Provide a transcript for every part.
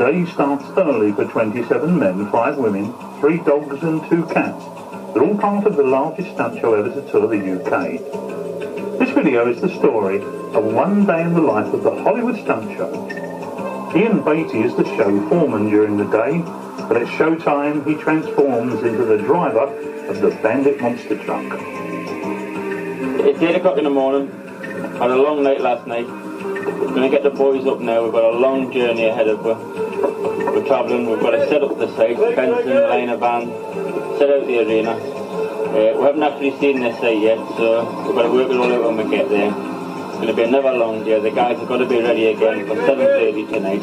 Today starts early for 27 men, 5 women, 3 dogs and 2 cats. They're all part of the largest stunt show ever to tour the UK. This video is the story of one day in the life of the Hollywood stunt show. Ian Beatty is the show foreman during the day, but at showtime he transforms into the driver of the Bandit monster truck. It's 8 o'clock in the morning. Had a long night last night. We're going to get the boys up now. We've got a long journey ahead of us. We're travelling. We've got to set up the site, fencing, line a van, set out the arena. We haven't actually seen this site yet, so we've got to work it all out when we get there. It's going to be another long day. The guys have got to be ready again for 7:30 tonight.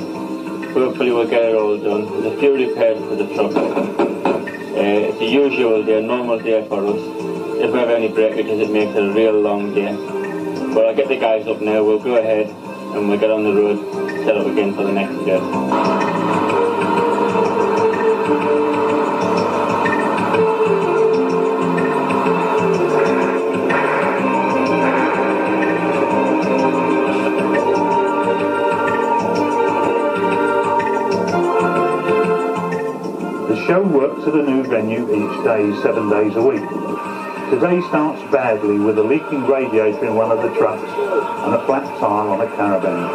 Hopefully we'll get it all done. There's a few repairs to the truck. It's a usual day, a normal day for us. If we have any breakages, it makes it a real long day. But I'll get the guys up now. We'll go ahead and we'll get on the road, set up again for the next day. The show works at a new venue each day, 7 days a week. Today starts badly with a leaking radiator in one of the trucks and a flat tyre on a caravan.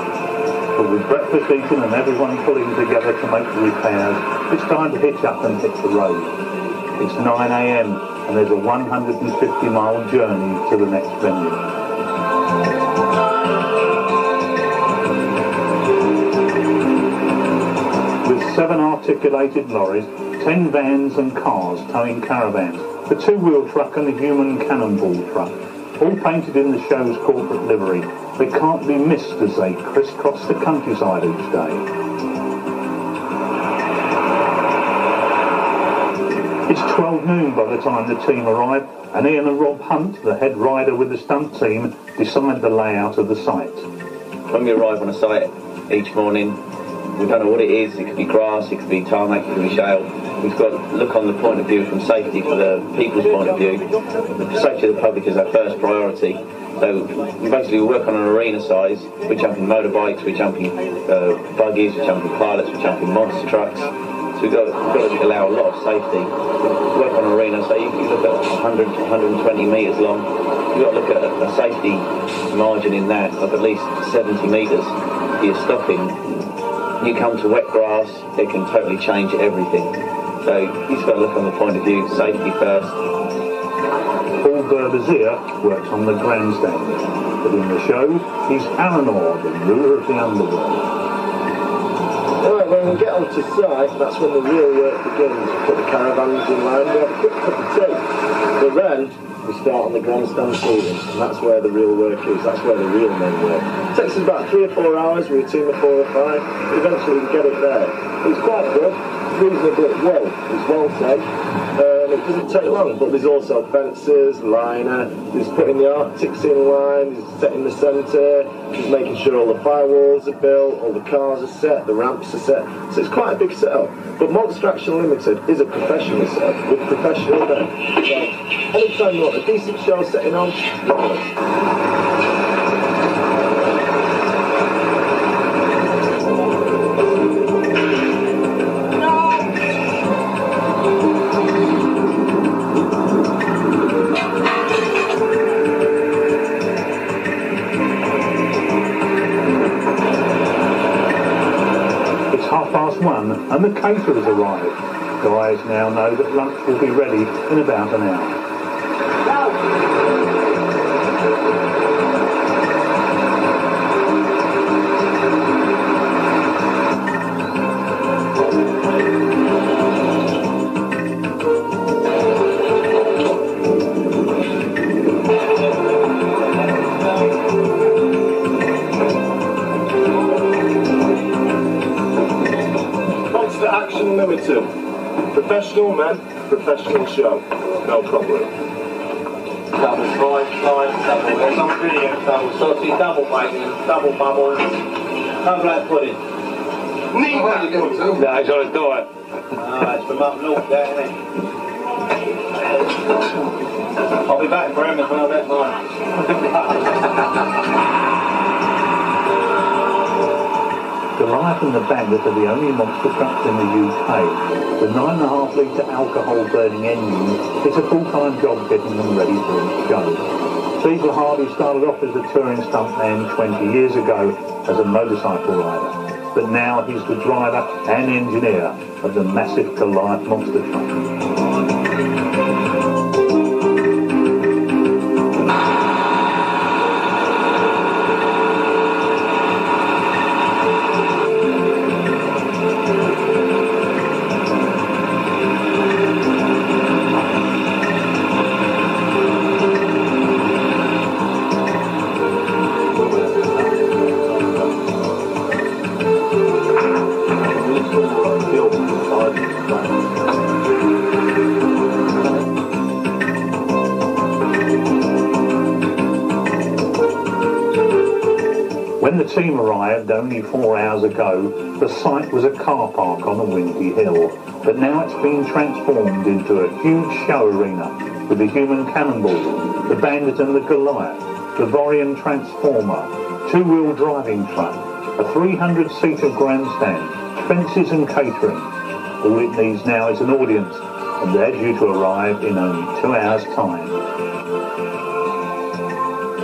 But with breakfast eaten and everyone pulling together to make the repairs, it's time to hitch up and hit the road. It's 9 AM and there's a 150-mile journey to the next venue. With 7 articulated lorries, 10 vans and cars towing caravans, the 2-wheel truck and the human cannonball truck, all painted in the show's corporate livery, they can't be missed as they crisscross the countryside each day. It's 12 noon by the time the team arrive, and Ian and Rob Hunt, the head rider with the stunt team, decide the layout of the site. When we arrive on a site each morning, we don't know what it is. It could be grass, it could be tarmac, it could be shale. We've got to look on the point of view from safety for the people's point of view. The safety of the public is our first priority. So we basically work on an arena size. We're jumping motorbikes, we're jumping buggies, we're jumping pilots, we're jumping monster trucks. So we've got to allow a lot of safety. Work on an arena, so you look at 100 to 120 metres long. You've got to look at a safety margin in that of at least 70 metres. You're stopping. You come to wet grass, it can totally change everything. So you've just got to look on the point of view, safety first. Paul Berbizier works on the grandstand, but in the show, he's Aranor, the ruler of the underworld. Alright, when we get onto site, that's when the real work begins. We put the caravans in line, we have a quick cup of tea. But then, we start on the grandstand seating, and that's where the real work is, that's where the real men work. It takes us about 3 or 4 hours, we're a team of 4 or 5, but eventually we get it there. It's quite good, reasonably it's well safe, it doesn't take long, but there's also fences, liner, there's putting the Arctics in line, there's setting the centre, there's making sure all the firewalls are built, all the cars are set, the ramps are set, so it's quite a big setup. But Monster Action Limited is a professional setup with professional men. So anytime you want a decent show setting on, look at us. It's 1:30 and the caterers arrive. Guys now know that lunch will be ready in about an hour. Monster Action Limited. Professional men, professional show. No problem. Double fries, double, there's some video, double sausage, double bacon, double bubbles, no black pudding. Neither! No, he's on his diet. It's from up north there, isn't it? I'll be back for him when I get mine. Goliath Goliath and the Bandit are the only monster trucks in the UK. The 9.5 litre alcohol burning engine, it's a full-time job getting them ready for each show. Steve Hardy started off as a touring stuntman 20 years ago as a motorcycle rider, but now he's the driver and engineer of the massive Goliath monster truck. When the team arrived only 4 hours ago, the site was a car park on a windy hill. But now it's been transformed into a huge show arena with the human cannonball, the Bandit and the Goliath, the Vorian Transformer, two-wheel driving truck, a 300-seater grandstand, fences and catering. All it needs now is an audience, and they're due to arrive in only 2 hours' time.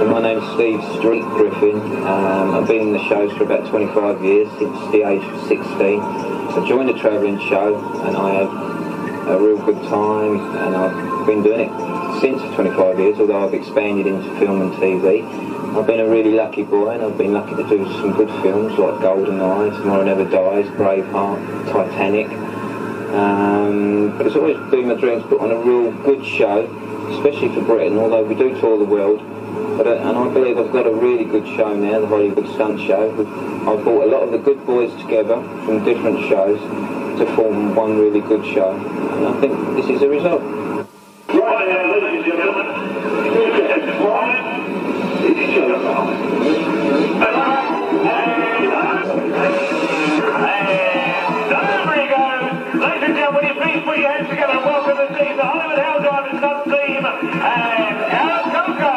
My name's Steve Street Griffin. I've been in the shows for about 25 years, since the age of 16. I joined a travelling show and I had a real good time, and I've been doing it since 25 years, although I've expanded into film and TV. I've been a really lucky boy, and I've been lucky to do some good films like Golden Eye, Tomorrow Never Dies, Braveheart, Titanic. But it's always been my dream to put on a real good show, especially for Britain, although we do tour the world. And I believe I've got a really good show now, the Hollywood Stunt Show. I've brought a lot of the good boys together from different shows to form one really good show, and I think this is the result. Right now, ladies and gentlemen, it's showtime. And there he goes. Ladies and gentlemen, will you please put your hands together and welcome the team, the Hollywood Hell Stunt team, and our Coca.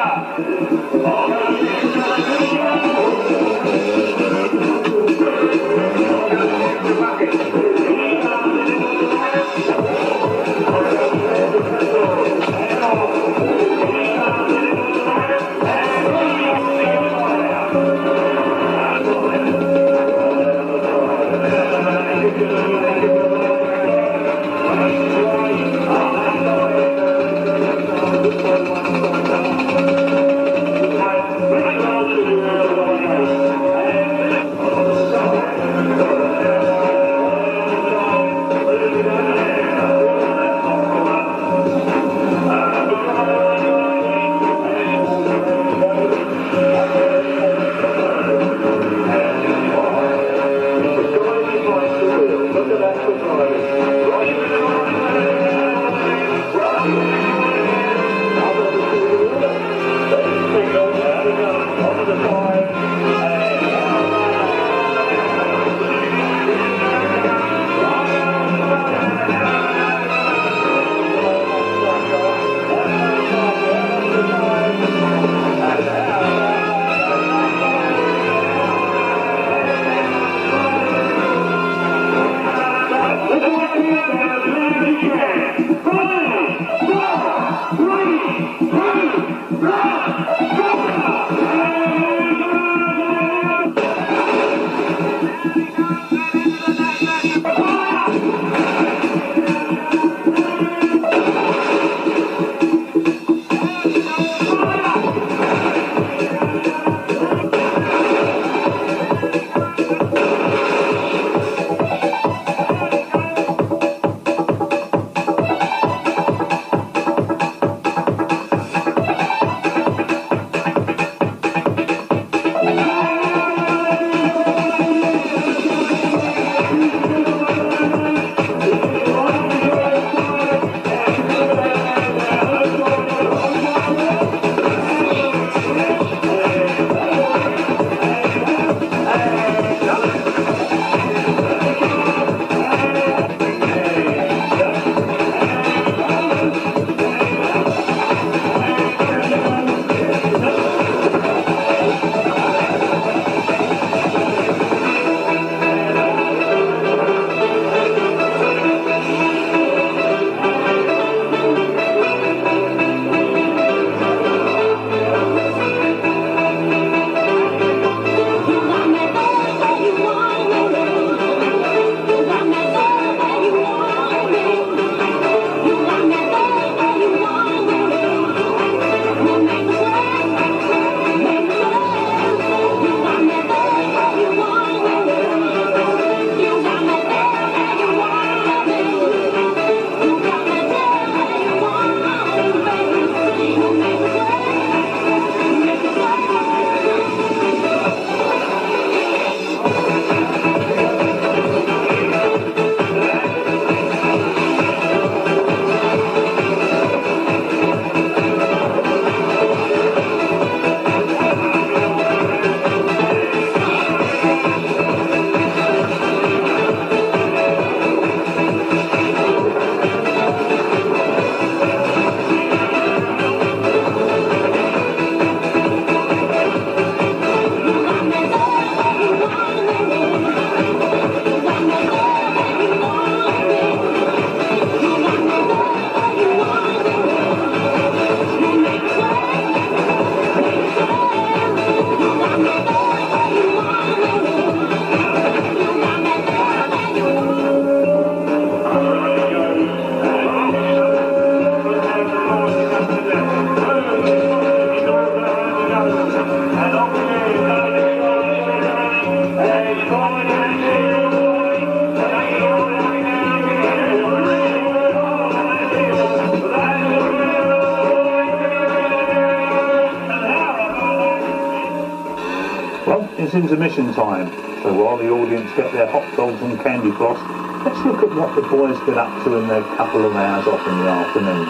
It's intermission time, so while the audience get their hot dogs and candy floss, let's look at what the boys get up to in their couple of hours off in the afternoon.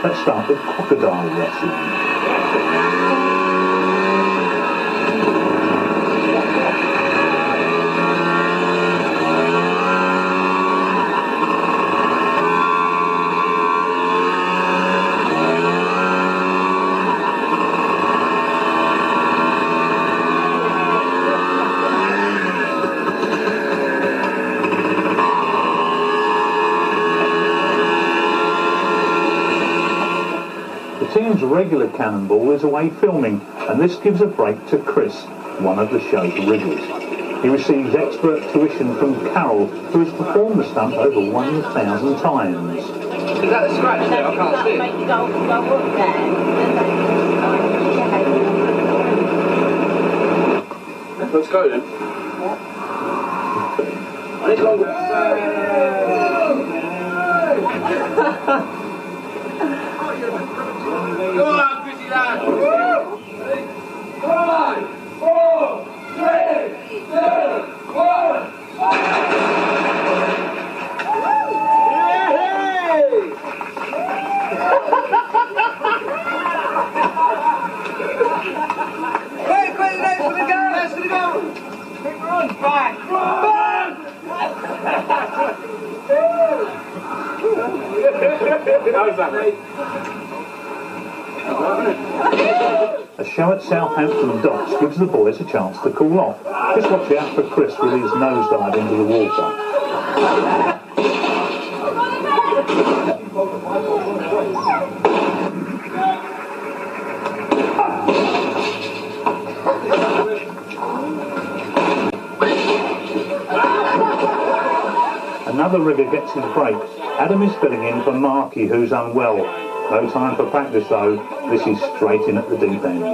Let's start with crocodile wrestling. The team's regular cannonball is away filming, and this gives a break to Chris, one of the show's riggers. He receives expert tuition from Carol, who has performed the stunt over 1,000 times. Is that a scratch there? I can't see it. Let's go then. I need longer. Go on, Chrissy lad. 5, 4, 3, 2, 1. Quick, let's for the go, let's for the go. Quick run, back, run. How's that, mate? A show at Southampton Docks gives the boys a chance to cool off. Just watch out for Chris with his nosedive into the water. Another rigger gets his break. Adam is filling in for Marky, who's unwell. No time for practice though, this is straight in at the deep end.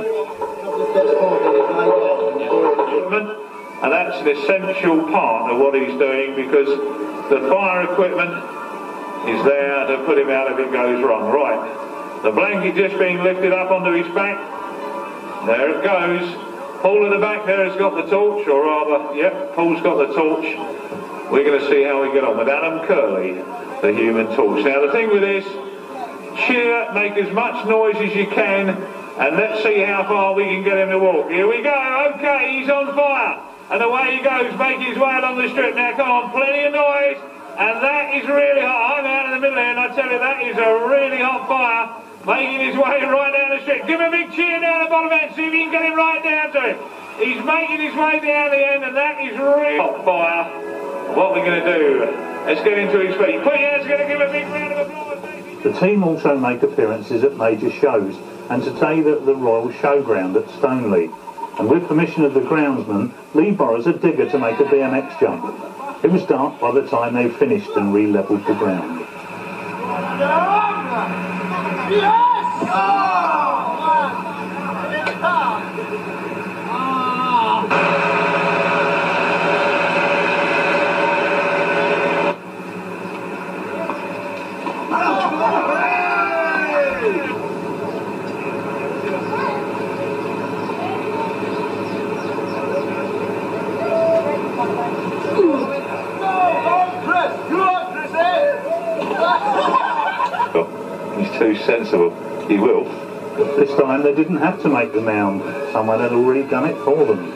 And that's an essential part of what he's doing, because the fire equipment is there to put him out if it goes wrong. Right, the blanket just being lifted up onto his back. There it goes. Paul at the back there has got the torch, or rather, yep, Paul's got the torch. We're going to see how we get on with Adam Curley, the human torch. Now the thing with this, cheer, make as much noise as you can, and let's see how far we can get him to walk. Here we go, okay, he's on fire, and away he goes, making his way along the strip. Now come on, plenty of noise, and that is really hot. I'm out in the middle here, and I tell you, that is a really hot fire, making his way right down the strip. Give him a big cheer down the bottom end, see if you can get him right down to it. He's making his way down the end, and that is really hot fire. What we're going to do, let's get into his feet. Put your hands together, give a big round of applause. The team also make appearances at major shows, and today at the Royal Showground at Stoneleigh. And with permission of the groundsman, Lee borrows a digger to make a BMX jump. It was dark by the time they finished and re-levelled the ground. He's too sensible. He will. This time they didn't have to make the mound. Someone had already done it for them.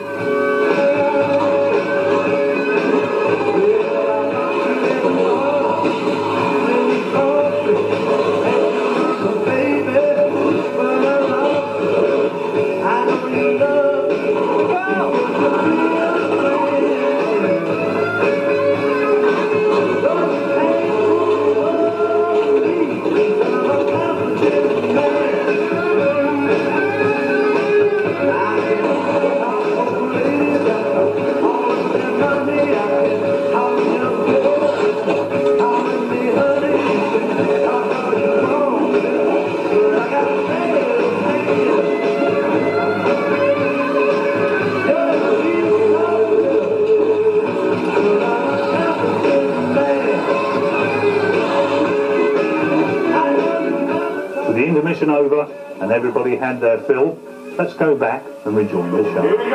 With the intermission over and everybody had their fill, let's go back and rejoin the show. Here we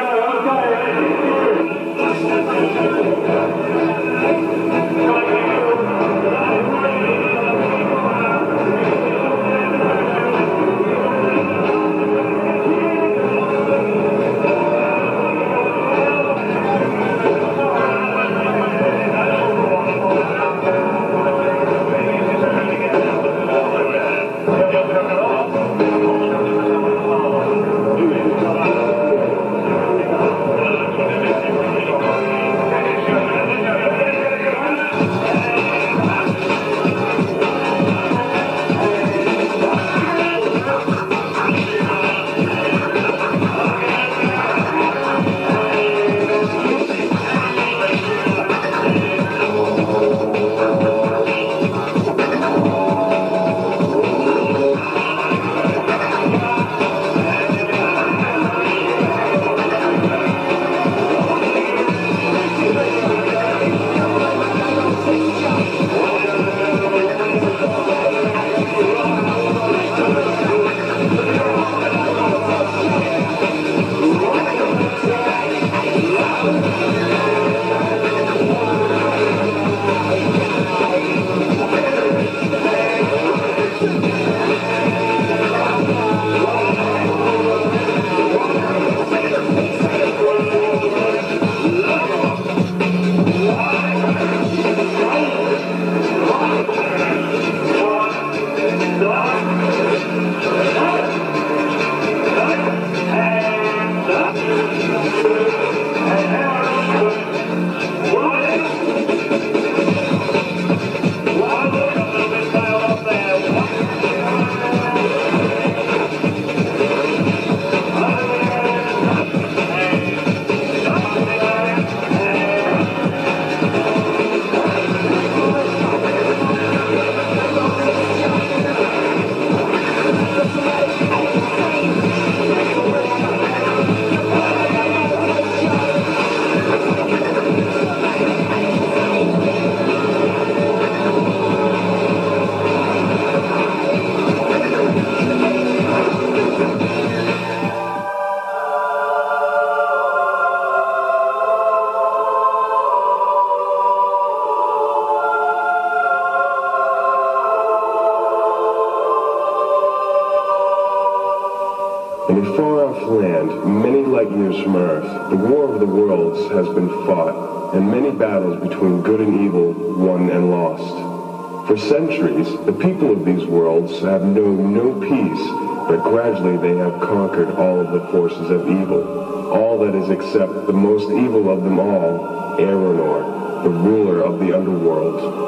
In a far-off land, many light years from Earth, the War of the Worlds has been fought, and many battles between good and evil won and lost. For centuries, the people of these worlds have known no peace, but gradually they have conquered all of the forces of evil, all that is except the most evil of them all, Aeronor, the ruler of the underworld.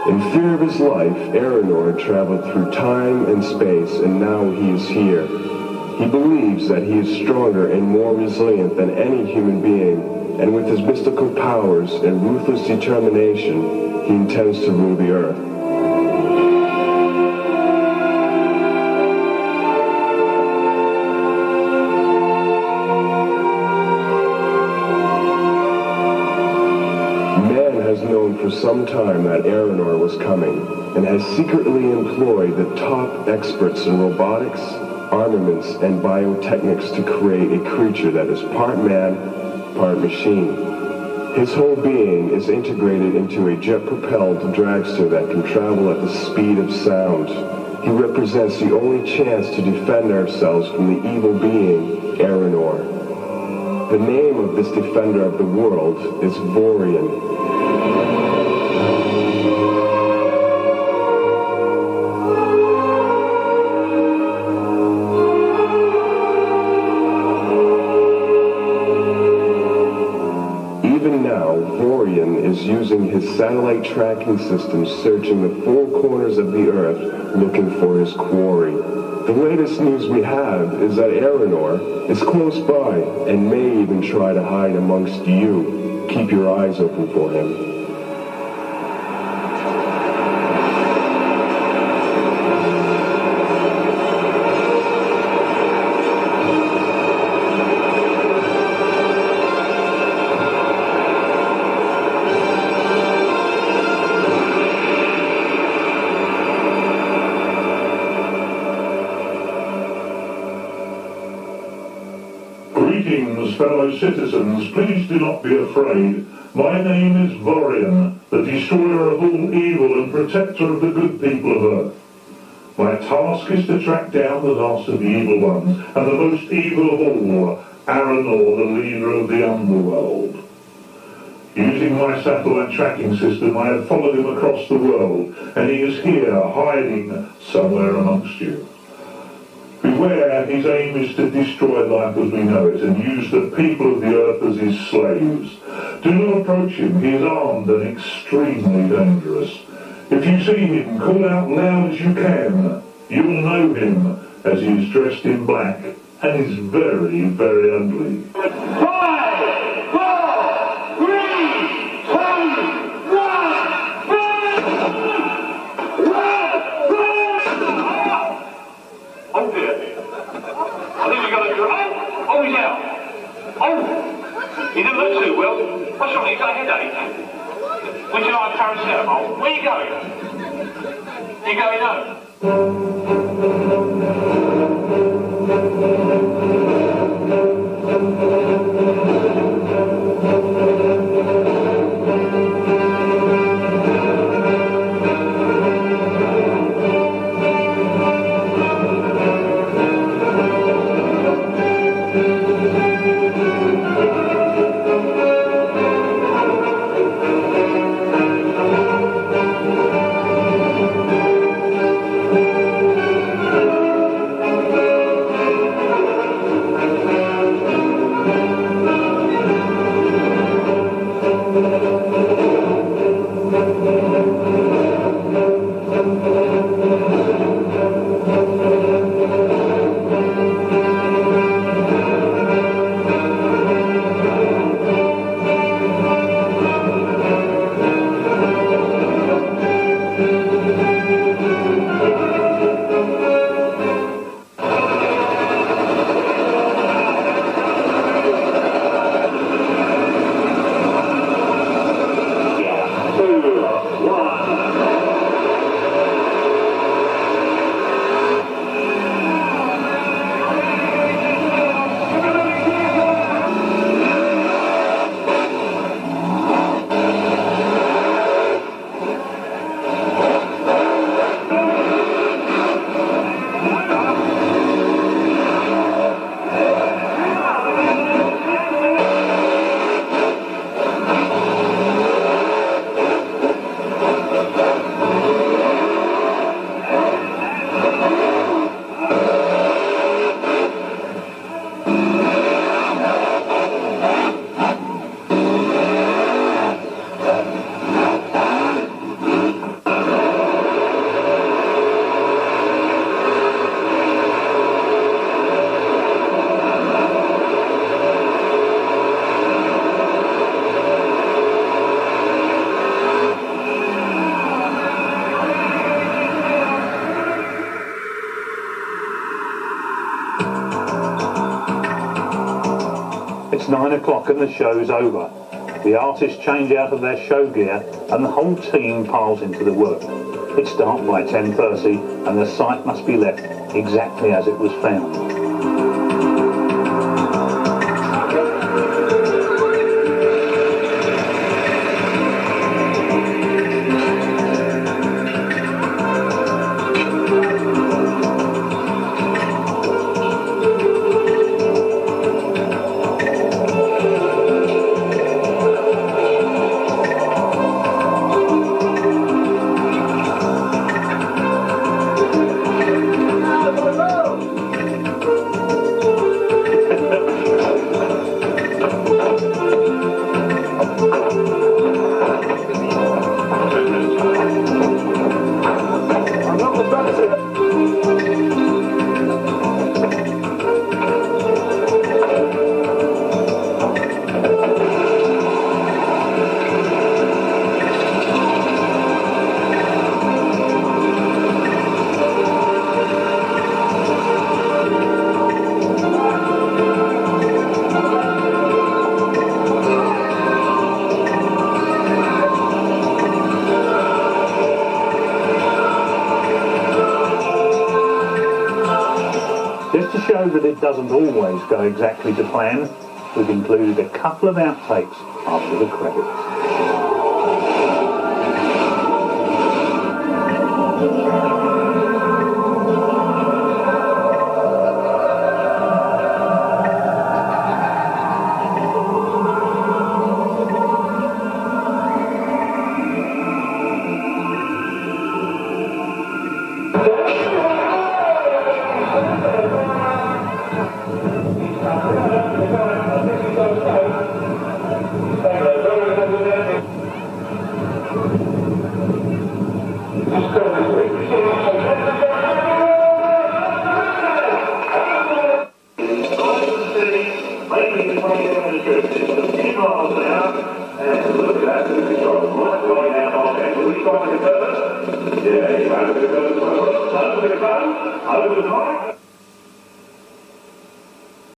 In fear of his life, Aeronor traveled through time and space, and now he is here. He believes that he is stronger and more resilient than any human being, and with his mystical powers and ruthless determination, he intends to rule the earth. For some time that Aeronor was coming, and has secretly employed the top experts in robotics, armaments, and biotechnics to create a creature that is part man, part machine. His whole being is integrated into a jet-propelled dragster that can travel at the speed of sound. He represents the only chance to defend ourselves from the evil being, Aeronor. The name of this defender of the world is Vorian. Using his satellite tracking system, searching the four corners of the earth, looking for his quarry. The latest news we have is that Aeronor is close by and may even try to hide amongst you. Keep your eyes open for him. fellow citizens, please do not be afraid. My name is Vorian, the destroyer of all evil and protector of the good people of Earth. My task is to track down the last of the evil ones, and the most evil of all, Aranor, the leader of the underworld. Using my satellite tracking system, I have followed him across the world, and he is here, hiding somewhere amongst you. Beware, his aim is to destroy life as we know it, and use the people of the earth as his slaves. Do not approach him, he is armed and extremely dangerous. If you see him, call out loud as you can. You will know him, as he is dressed in black, and is very, very ugly. 5, 4, 3, 2, 1, oh dear. I think we got to do it. Oh, he's out. Oh, he didn't look too well. What's wrong? He's got a headache. Would you like a paracetamol? Where are you going? You going home? It's 9 o'clock and the show's over. The artists change out of their show gear and the whole team piles into the work. It's dark by 10:30 and the site must be left exactly as it was found. Just to show that it doesn't always go exactly to plan, we've included a couple of outtakes after the credits. Yeah,